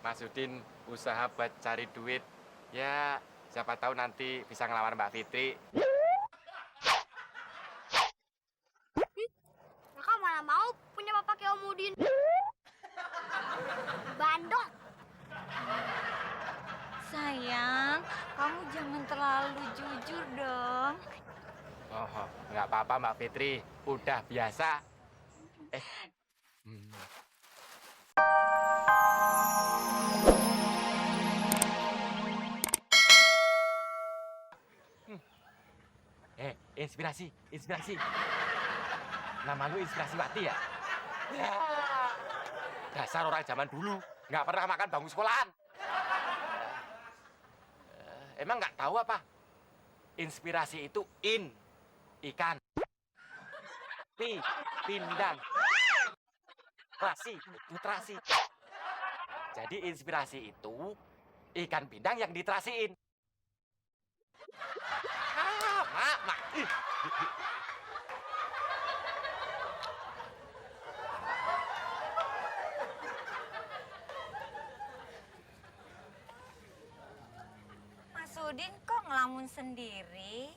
Mas Udin usaha buat cari duit. Ya, siapa tahu nanti bisa ngelamar Mbak Fitri. Kakak mana mau punya bapak kayak Om Udin. Bandot. Sayang, kamu jangan terlalu jujur dong. Oh, nggak apa-apa Mbak Fitri. Udah biasa. Eh, hmm. Inspirasi, inspirasi. Nama lu Inspirasi Wati ya? Ya. Dasar orang zaman dulu, nggak pernah makan bangku sekolahan. Emang nggak tahu apa? Inspirasi itu ikan. Pindang. Nutrasi. Jadi inspirasi itu ikan pindang yang diterasiin. Mak. Mas Udin kok ngelamun sendiri?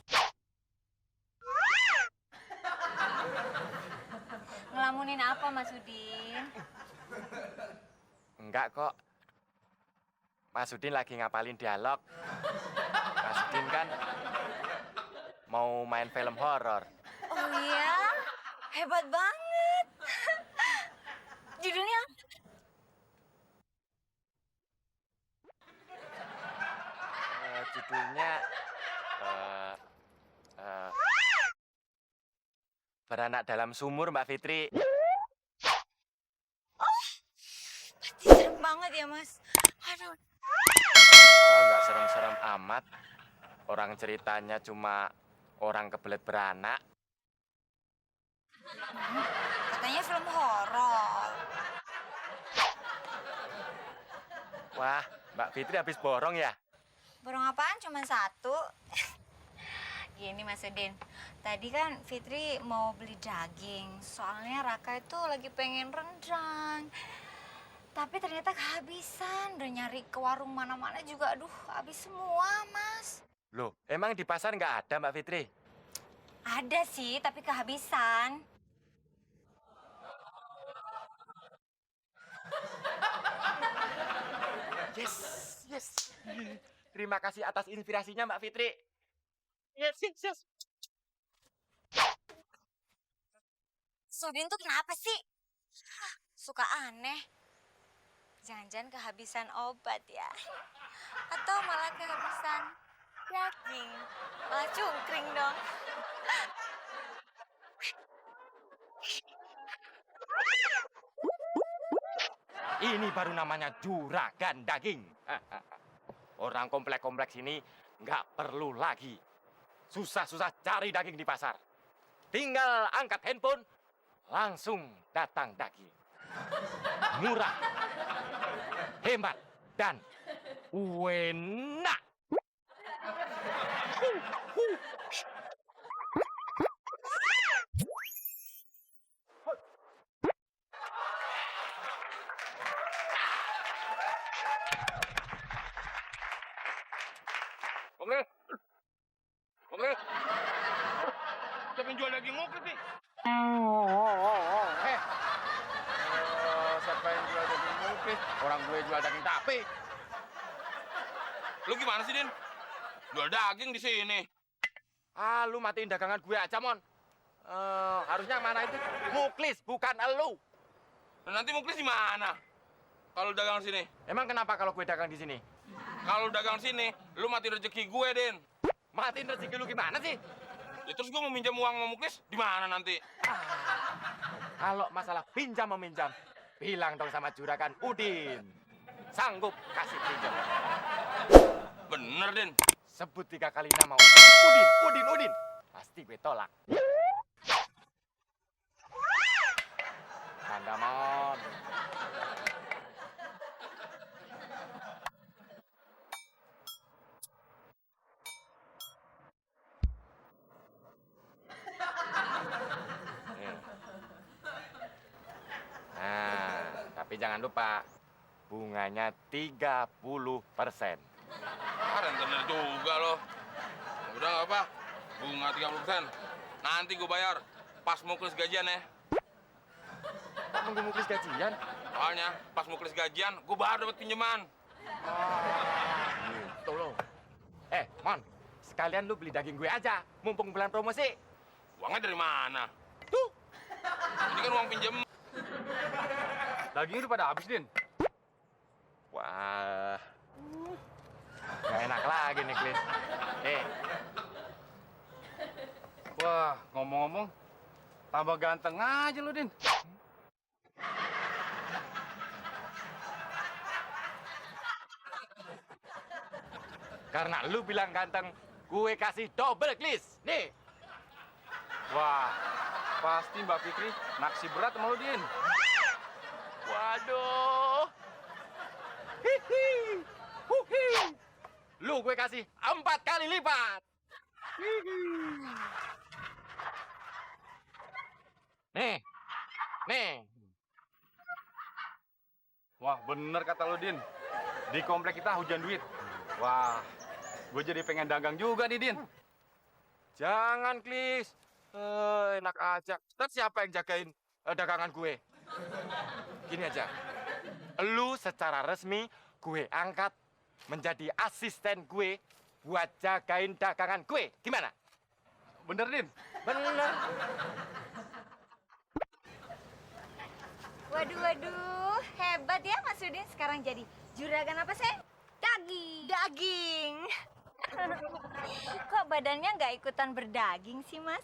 Ngelamunin apa Mas Udin? Enggak kok. Mas Udin lagi ngapalin dialog. Mas Udin kan mau main film horor. Oh iya? Hebat banget. Judulnya? Judulnya Beranak Dalam Sumur, Mbak Fitri. Pasti serem banget ya, Mas. Aduh. Oh, nggak serem-serem amat. Orang ceritanya cuma orang kebelet beranak. Katanya film horor. Wah, Mbak Fitri habis borong ya? Borong apaan? Cuma satu. Gini Mas Udin, tadi kan Fitri mau beli daging. Soalnya Raka itu lagi pengen rendang. Tapi ternyata kehabisan. Udah nyari ke warung mana-mana juga, aduh habis semua, Mas. Loh, emang di pasar nggak ada, Mbak Fitri? Ada sih, tapi kehabisan. Yes. Terima kasih atas inspirasinya, Mbak Fitri. Yes. Sudin tuh kenapa sih? Suka aneh. Jangan-jangan kehabisan obat ya. Atau malah kehabisan daging. Malah cungkring dong. Ini baru namanya juragan daging. Orang kompleks-kompleks ini nggak perlu lagi susah-susah cari daging di pasar. Tinggal angkat handphone, langsung datang daging. Murah, hemat, dan enak. Oke. Siapa yang jual daging ngukrit nih? Siapa yang jual daging ngukrit? Orang gue jual daging tape. Lu gimana sih, Din? Jual daging di sini. Lu matiin dagangan gue aja, Mon. Harusnya mana itu Muklis, bukan elu. Dan nanti Muklis di mana? Kalau dagang sini. Emang kenapa kalau gue dagang di sini? Kalau dagang sini, lu mati rezeki gue, Din. Matiin rezeki lu gimana sih? Ya terus gue mau minjam uang sama Muklis, di mana nanti? Kalau masalah pinjam meminjam, bilang dong sama juragan Udin. Sanggup kasih pinjam. Bener, Din. Sebut 3 kali nama Udin. Pasti gue tolak. Tanda, Mon. Nah, tapi jangan lupa bunganya 30%. Rentenir juga lo. Udah nggak apa, bunga 30%. Nanti gue bayar pas muklis gajian ya. Kok nunggu muklis gajian? Soalnya pas muklis gajian, gue baru dapat pinjaman. Gitu loh. Mon, sekalian lu beli daging gue aja, mumpung bulan promosi. Uangnya dari mana? Tuh, Ini kan uang pinjam. Dagingnya udah pada habis, Din. wah, gak enak lagi nih, Klis. Wah, ngomong-ngomong, tambah ganteng aja lu, Din. Karena lu bilang ganteng, gue kasih double, Klis. Nih, Wah, pasti Mbak Fitri naksi berat sama lu, Din. waduh. Hihi, huhi. Lu gue kasih 4 kali lipat. Hihi. Nih. Wah, bener kata lu, Din. Di komplek kita hujan duit. Wah, gue jadi pengen dagang juga nih, Din. Jangan, Klis. Enak aja. Terus siapa yang jagain dagangan gue? Gini aja. Lu secara resmi gue angkat menjadi asisten gue buat jagain dagangan gue. Gimana? Bener, Din. Bener. Waduh, hebat ya Mas Udin sekarang jadi juragan apa sih? Daging. Kok badannya nggak ikutan berdaging sih, Mas?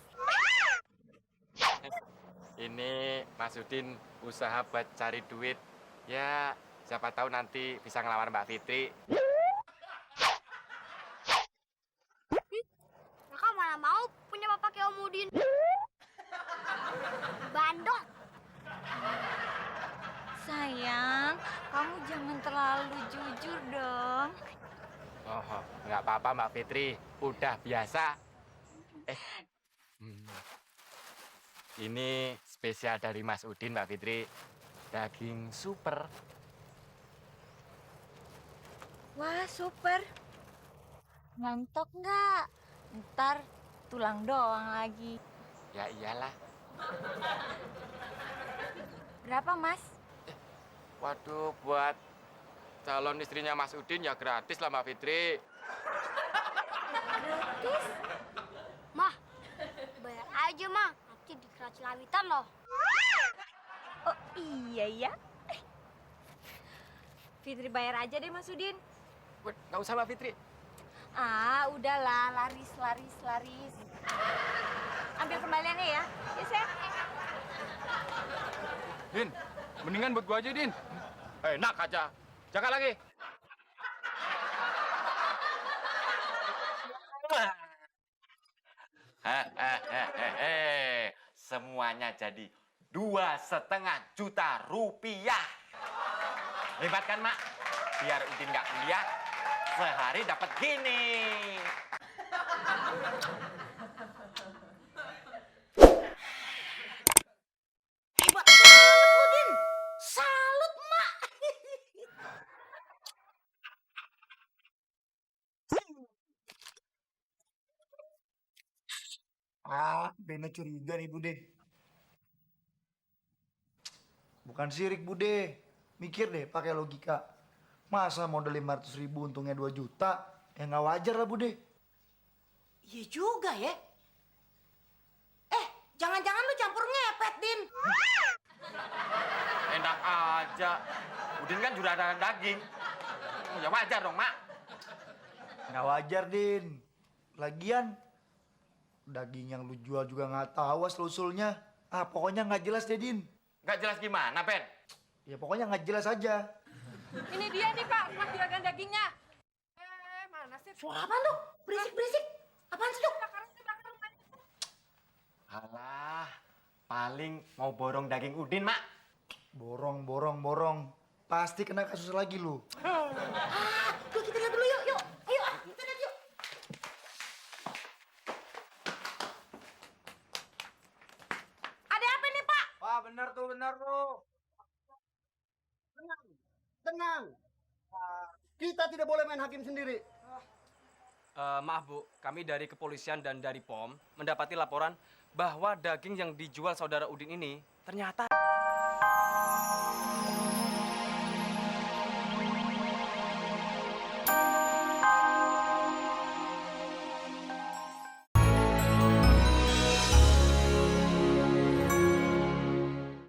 Ini Mas Udin usaha buat cari duit. Ya, siapa tahu nanti bisa ngelamar Mbak Fitri. Raka mana mau punya bapak kayak Om Udin. Bandot. Sayang, kamu jangan terlalu jujur dong. Oh, nggak apa-apa Mbak Fitri. Udah biasa. Ini spesial dari Mas Udin, Mbak Fitri. Daging super. Wah, super. Ngantok nggak? Ntar tulang doang lagi. Ya iyalah. Berapa, Mas? Waduh, buat calon istrinya Mas Udin ya gratis lah Mbak Fitri. Gratis? Mah, bayar aja mah. Nanti dikira Cilawitan loh. Oh iya ya. Fitri bayar aja deh Mas Udin. Nggak usah Mbak Fitri. Ah, udahlah, laris. Ambil kembaliannya ya. Ya, Sen. Din, mendingan buat gua aja, Din. Enak aja. Jangan lagi. Semuanya jadi 2,5 juta rupiah. Hebat kan, Mak? Biar Udin nggak kuliah, sehari dapat gini. Hebat banget lu, Din. Salut, Mak. Bena curiga nih Bude. Bukan sirik Bude. Mikir deh pakai logika. Masa modal 500.000 untungnya 2 juta? Ya nggak wajar lah Bude. Iya juga ya. Jangan-jangan lu campur ngepet, Din. Enak aja. Udin kan juragan daging. Ya wajar dong, Mak. Nggak wajar Din. Lagian daging yang lu jual juga nggak tahu asal-usulnya. Pokoknya nggak jelas deh Din. Nggak jelas gimana, Pen? Ya pokoknya nggak jelas aja. Ini dia nih, Pak, rumah juragan dagingnya. Mana sih? Suara apa tuh? Berisik-berisik. Apaan sih, Dok? Alah, paling mau borong daging Udin, Mak. Borong. Pasti kena kasus lagi lu. Yuk kita lihat dulu, yuk. Ayo, kita lihat yuk. Ada apa nih, Pak? Wah benar tuh. tenang. Kita tidak boleh main hakim sendiri. Maaf Bu, kami dari kepolisian dan dari POM mendapati laporan bahwa daging yang dijual saudara Udin ini ternyata